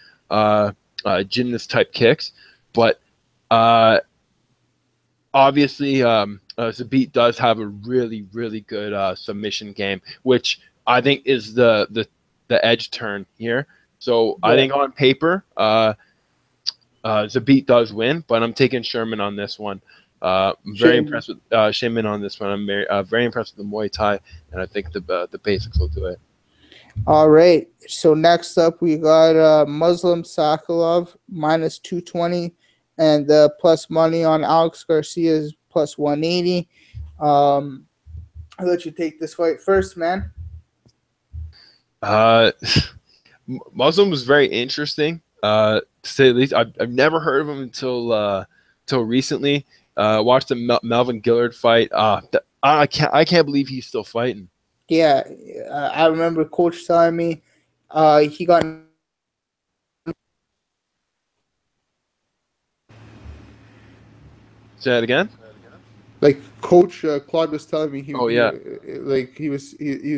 gymnast type kicks, but obviously Zabit does have a really really good submission game, which I think is the edge turn here. So I Yeah. think on paper, Zabit does win, but I'm taking Sherman on this one. I'm very Shame. impressed with Sherman on this one. I'm very impressed with the Muay Thai, and I think the basics will do it. All right. So next up, we got Muslim Sakhalov minus 220, and the plus money on Alex Garcia is plus 180. Um, I'll let you take this fight first, man. Uh, Muslim was very interesting, to say the least. I've never heard of him until recently. Watched the Melvin Gillard fight. I can't believe he's still fighting. Yeah, I remember Coach telling me he got. Say that again. Like Coach Claude was telling me, Oh yeah, he was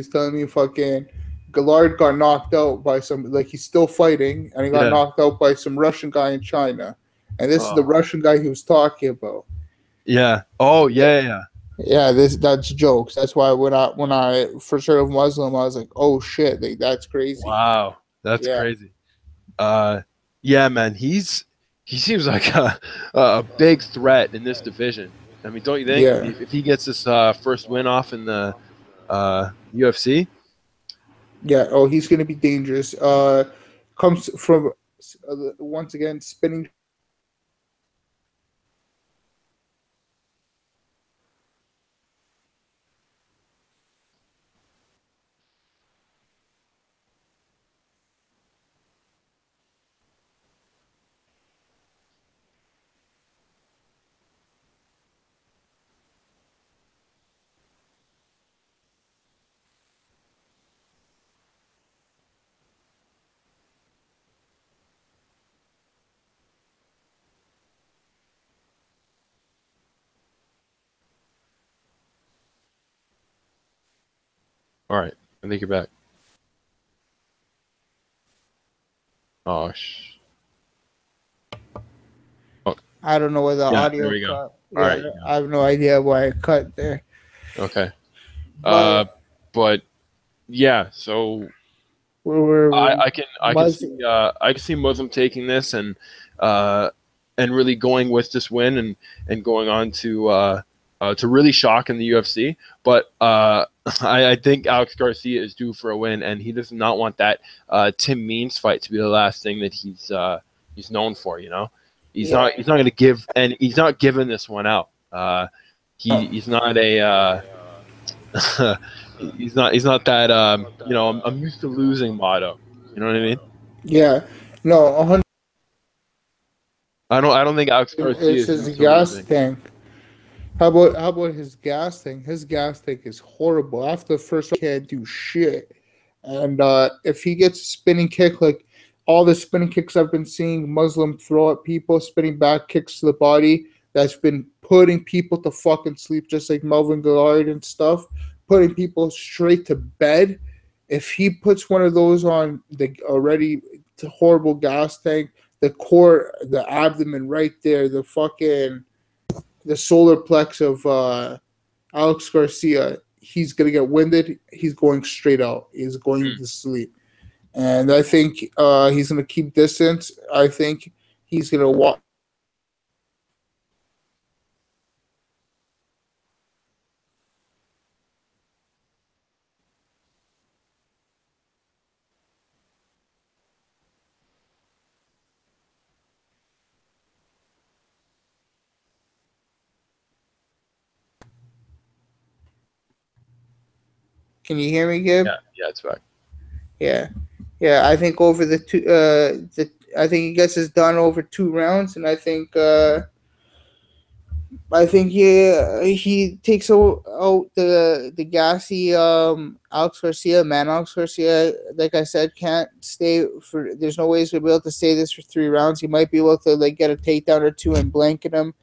telling me fucking Gallard got knocked out by some, like he's still fighting and he got yeah. knocked out by some Russian guy in China, and this is the Oh Russian guy he was talking about. yeah. Oh yeah, yeah. Yeah, that's jokes. That's why when I first heard of Muslim, I was like, oh shit, like that's crazy. Wow, that's Yeah, crazy. Uh, yeah, man. He seems like a big threat in this division. I mean, don't you think? yeah, If he gets this first win off in the UFC, yeah. Oh, he's gonna be dangerous. Comes from once again spinning. All right, I think you're back. Oh, I don't know where the yeah, there audio we go. cut. All Yeah, right. I have no idea why it cut there. Okay. But But yeah, so we're I can see Muslim taking this and really going with this win and going on to really shock in the UFC. But I think Alex Garcia is due for a win, and he does not want that Tim Means fight to be the last thing that he's known for. You know, he's Yeah. not going to give, and he's not giving this one out. He's not a he's not that you know, I'm used to losing motto. You know what I mean? Yeah. No, 100. I don't think Alex Garcia It's is his used to gas losing. tank. How about his gas tank? His gas tank is horrible. After the first round, he can't do shit. And if he gets a spinning kick, like all the spinning kicks I've been seeing Muslim throw at people, spinning back kicks to the body, that's been putting people to fucking sleep, just like Melvin Gillard and stuff, putting people straight to bed. If he puts one of those on the already horrible gas tank, the core, the abdomen right there, the solar plex of Alex Garcia, he's gonna get winded. He's going straight out. He's going to sleep, and I think he's gonna keep distance. I think he's gonna walk. Can you hear me, Gib? Yeah, it's back. Yeah, yeah. I think over I think he gets his done over 2 rounds, and I think he takes out the gassy Alex Garcia. Man, Alex Garcia, like I said, can't stay for. There's no way he's gonna be able to stay this for 3 rounds. He might be able to like get a takedown or two and blanket him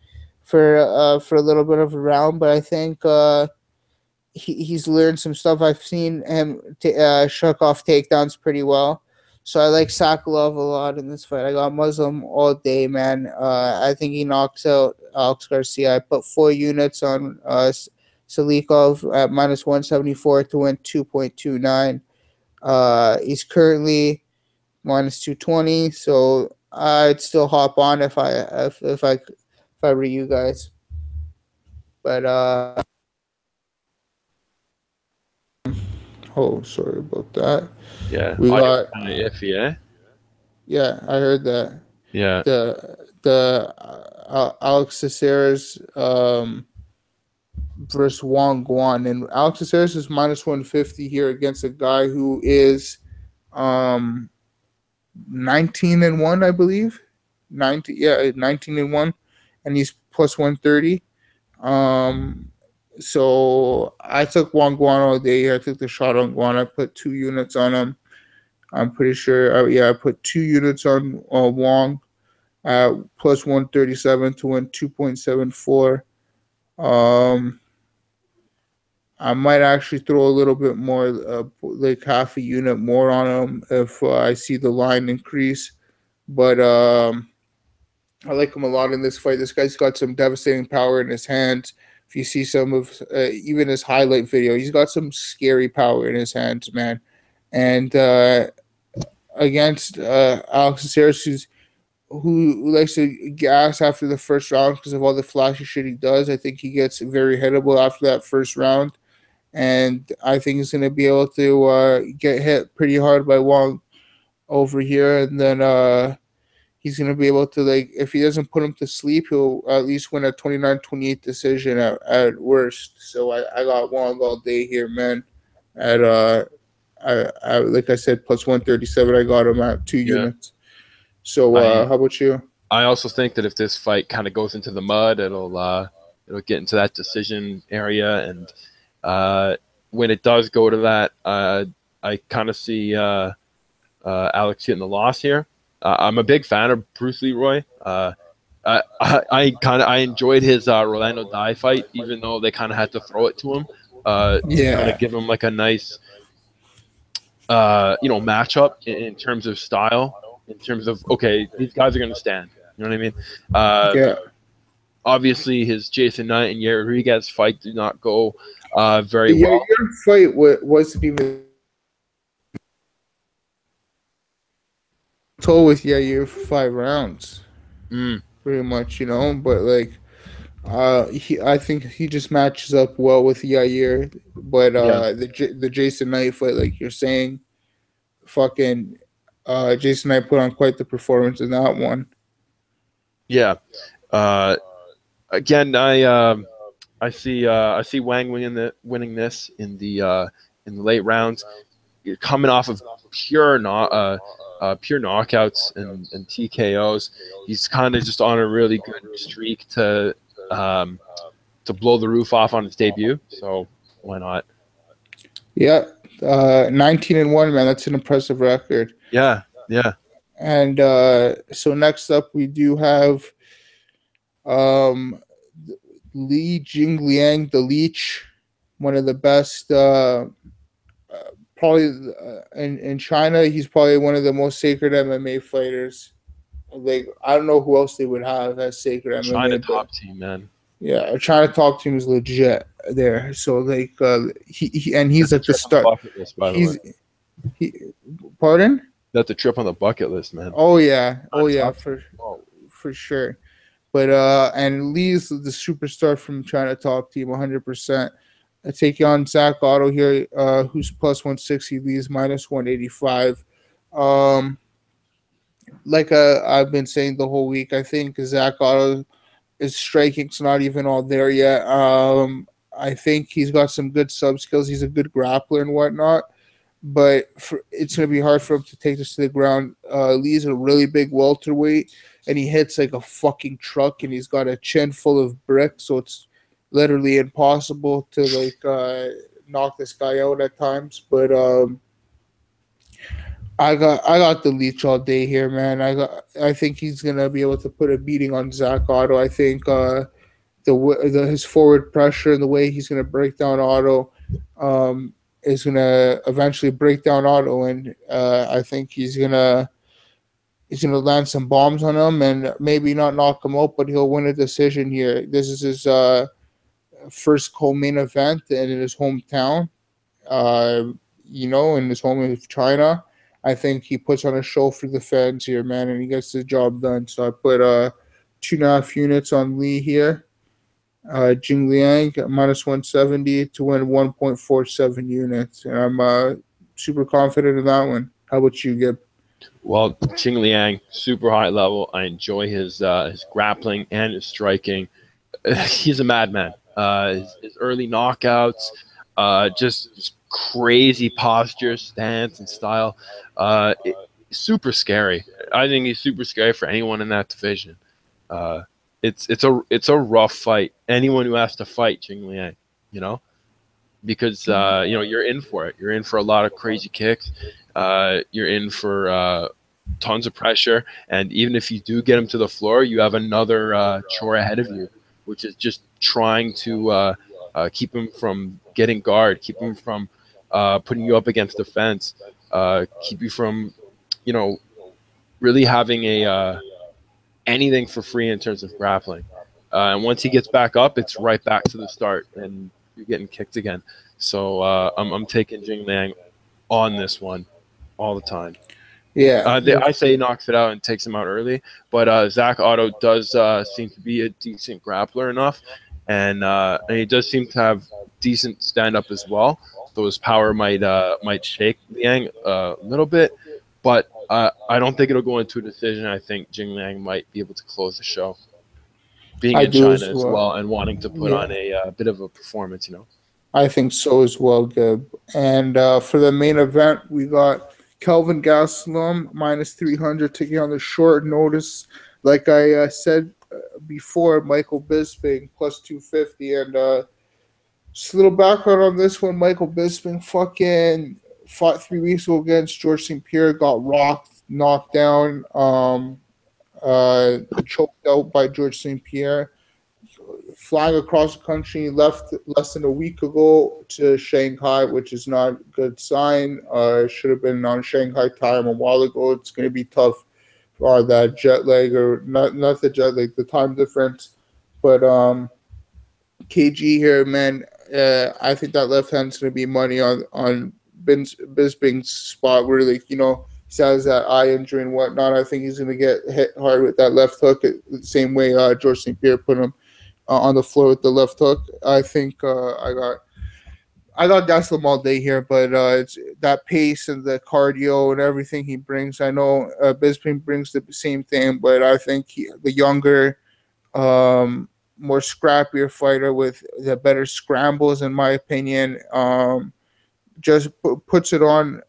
for a little bit of a round, but I think he's learned some stuff. I've seen him shuck off takedowns pretty well. So I like Salikhov a lot in this fight. I got Muslim all day, man. I think he knocks out Alex Garcia. I put 4 units on Salikhov at -174 to win 2.29. He's currently -220, so I'd still hop on if I were you guys. But oh, sorry about that. Yeah, We audio got kind of iffy, eh? Yeah, I heard that. Yeah, The Alex Caceres versus Guan, and Alex Caceres is -150 here against a guy who is um 19-1, I believe. 19-1, and he's +130. Um, so I took Guan all day. I took the shot on Guan. I put 2 units on him. I'm pretty sure. I put 2 units on Wong at +137 to win 2.74. Um, I might actually throw a little bit more, like half a unit more on him if I see the line increase. But I like him a lot in this fight. This guy's got some devastating power in his hands. If you see some of even his highlight video, he's got some scary power in his hands, man. And against Alex Caceres, who likes to gas after the first round because of all the flashy shit he does. I think he gets very hittable after that first round, and I think he's going to be able to get hit pretty hard by Wong over here, and then he's going to be able to, like, if he doesn't put him to sleep, he'll at least win a 29-28 decision at worst. So I got Wong all day here, man. At I like I said, +137. I got him at 2 units. So how about you? I also think that if this fight kind of goes into the mud, it'll get into that decision area, and when it does go to that, I kind of see Alex getting the loss here. I'm a big fan of Bruce Leroy. I enjoyed his Rolando Dye fight, even though they kind of had to throw it to him. to kind of give him like a nice, matchup in terms of style, in terms of, okay, these guys are going to stand. You know what I mean? Yeah. Obviously, his Jason Knight and Yair Rodriguez fight did not go very Yeah, well. your fight wasn't even told with Yair for 5 rounds, pretty much, But like, I think he just matches up well with Yair. But Yeah, the Jason Knight fight, like you're saying, fucking Jason Knight put on quite the performance in that one. yeah. Again, I see Wang winning this in the late rounds. You're coming off of pure knockouts and TKOs. He's kind of just on a really good streak to blow the roof off on his debut. So why not? Yeah, 19-1, man. That's an impressive record. Yeah, yeah. And so next up, we do have um, Jingliang, the Leech, one of the best. Probably in China, he's probably one of the most sacred MMA fighters. Like, I don't know who else they would have as sacred China MMA, but top team, man. yeah, China top team is legit there. So like, he's That's a at the trip on the start. bucket list, by the way. He, pardon? That's a trip on the bucket list, man. Oh yeah, Top for sure. But and Lee's the superstar from China top team, 100%. I take you on Zach Ottow here, who's plus 160. Lee's minus 185. Um, like I've been saying the whole week, I think Zach Ottow his striking's not even all there yet. I think he's got some good sub skills. He's a good grappler and whatnot, but it's going to be hard for him to take this to the ground. Lee's a really big welterweight, and he hits like a fucking truck, and he's got a chin full of bricks, so it's literally impossible to knock this guy out at times. But I got the Leech all day here, man. I think he's gonna be able to put a beating on Zach Ottow. I think his forward pressure and the way he's gonna break down Ottow is gonna eventually break down Ottow, and I think he's gonna land some bombs on him and maybe not knock him out, but he'll win a decision here. This is his first co-main event and in his hometown. In his home of China. I think he puts on a show for the fans here, man, and he gets the job done. So I put 2.5 units on Lee here. Jingliang minus 170 to win 1.47 units, and I'm super confident in that one. How about you, Gib? Well, Jingliang, super high level. I enjoy his grappling and his striking. He's a madman. His early knockouts, just crazy posture, stance, and style. Super scary. I think he's super scary for anyone in that division. It's a rough fight. Anyone who has to fight Jingliang, because you're in for it. You're in for a lot of crazy kicks. You're in for tons of pressure, and even if you do get him to the floor, you have another chore ahead of you, which is just trying to keep him from getting guard, keep him from putting you up against the fence, keep you from, really having anything for free in terms of grappling. And once he gets back up, it's right back to the start, and you're getting kicked again. So I'm taking Jingliang on this one all the time. Yeah, I say he knocks it out and takes him out early, but Zach Ottow does seem to be a decent grappler enough, and he does seem to have decent stand up as well. Though his power might shake Liang a little bit, but I don't think it'll go into a decision. I think Jingliang might be able to close the show, being in China as well and wanting to put on a bit of a performance. I think so as well, Gib. And for the main event, we got Kelvin Gastelum minus 300 taking on the short notice. Like I said before, Michael Bisping plus 250. And just a little background on this one. Michael Bisping fucking fought 3 weeks ago against George St. Pierre, got rocked, knocked down, choked out by George St. Pierre. flying across the country. Left less than a week ago to Shanghai, which is not a good sign. Should have been on Shanghai time a while ago. It's going to be tough for that jet lag, or not the jet lag, the time difference. But KG here, man. I think that left hand's going to be money on Bisping's spot, where, like, he has that eye injury and whatnot. I think he's going to get hit hard with that left hook, the same way George St. Pierre put him on the floor with the left hook. I think I got Gastelum all day here, but it's that pace and the cardio and everything he brings. I know Bisping brings the same thing, but I think the younger, more scrappier fighter with the better scrambles, in my opinion, just puts it on.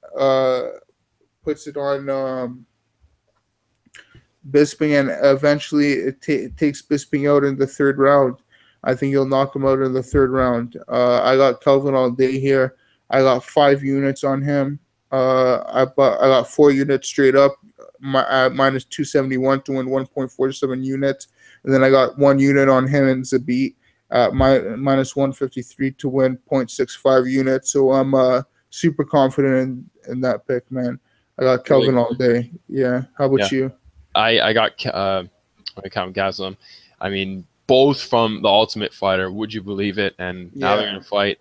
Bisping, and eventually it takes Bisping out in the third round. I think he'll knock him out in the third round. I got Kelvin all day here. I got 5 units on him. I got 4 units straight up, minus 271 to win 1.47 units, and then I got 1 unit on him and Zabit at minus 153 to win 0.65 units. So I'm super confident in that pick, man. I got Kelvin all day. Yeah. How about you? I got Gastelum. I mean, both from the Ultimate Fighter. Would you believe it? And now they're going to fight.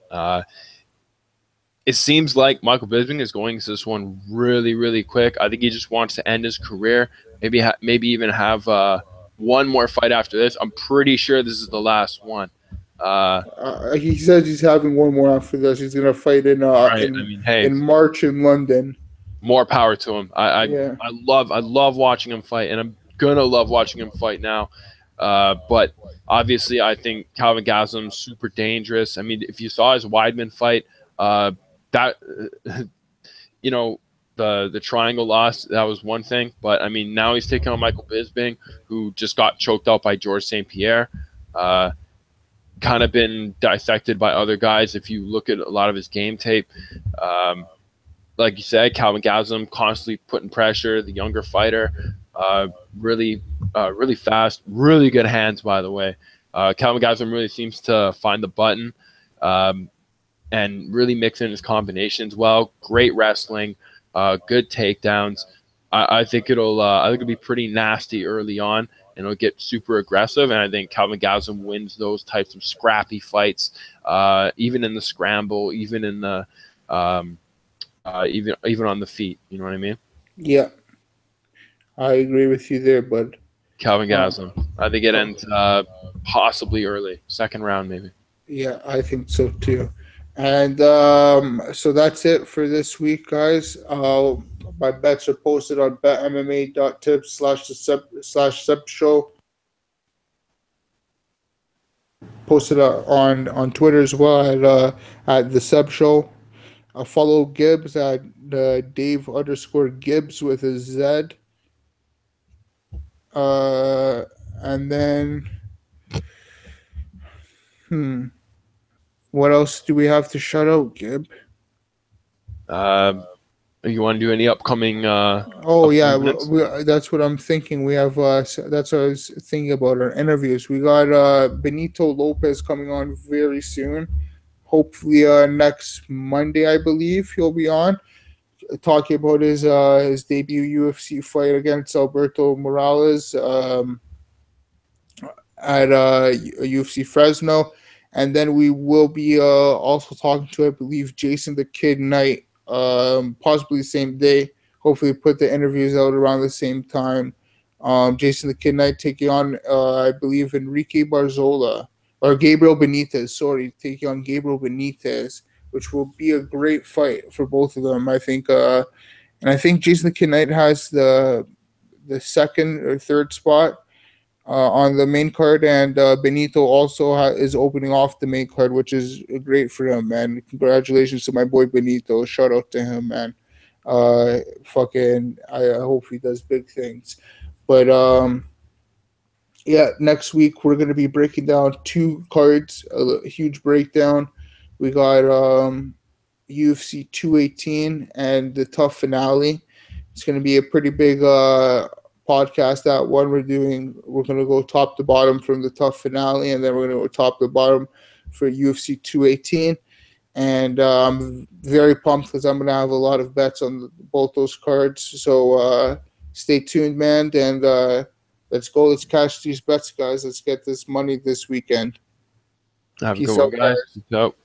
It seems like Michael Bisping is going to this one really, really quick. I think he just wants to end his career. Maybe even have one more fight after this. I'm pretty sure this is the last one. He says he's having one more after this. He's going to fight in March in London. More power to him. I love watching him fight, and I'm gonna love watching him fight now. But obviously, I think Calvin Gastelum's super dangerous. I mean, if you saw his Weidman fight, that the triangle loss, that was one thing. But I mean, now he's taking on Michael Bisping, who just got choked out by George St. Pierre. Kind of been dissected by other guys. If you look at a lot of his game tape. Like you said, Calvin Gastelum constantly putting pressure. The younger fighter, really fast, really good hands, by the way. Calvin Gastelum really seems to find the button and really mix in his combinations well. Great wrestling, good takedowns. I think it'll be pretty nasty early on, and it'll get super aggressive. And I think Calvin Gastelum wins those types of scrappy fights, even in the scramble, even in the even on the feet. You know what I mean? Yeah, I agree with you there, bud. Calvin Gastelum. I think it ends possibly early, second round maybe. Yeah, I think so too. And so that's it for this week, guys. My bets are posted on betmma.tips/Sebs show. Posted on Twitter as well at the Sebs show. Follow Gibbs at Dave_Gibbs with a Z. And then, what else do we have to shout out, Gib? You want to do any upcoming? That's what I'm thinking. We have that's what I was thinking about our interviews. We got Benito Lopez coming on very soon. Hopefully next Monday, I believe he'll be on talking about his debut UFC fight against Alberto Moraes at UFC Fresno, and then we will be also talking to, I believe, Jason the Kid Knight, possibly the same day. Hopefully, put the interviews out around the same time. Jason the Kid Knight taking on, I believe, Enrique Barzola. Or Gabriel Benitez, taking on Gabriel Benitez, which will be a great fight for both of them, I think. And I think Jason the Kid Knight has the second or third spot on the main card, and Benito also is opening off the main card, which is great for him, man. Congratulations to my boy Benito. Shout out to him, man. I hope he does big things. But next week we're going to be breaking down 2 cards, a huge breakdown. We got UFC 218 and the tough finale. It's going to be a pretty big podcast that one. We're going to go top to bottom from the tough finale, and then we're going to go top to bottom for UFC 218. And I'm very pumped because I'm going to have a lot of bets on both those cards. So stay tuned, man. And let's go. Let's cash these bets, guys. Let's get this money this weekend. Have a good one, guys. Peace out.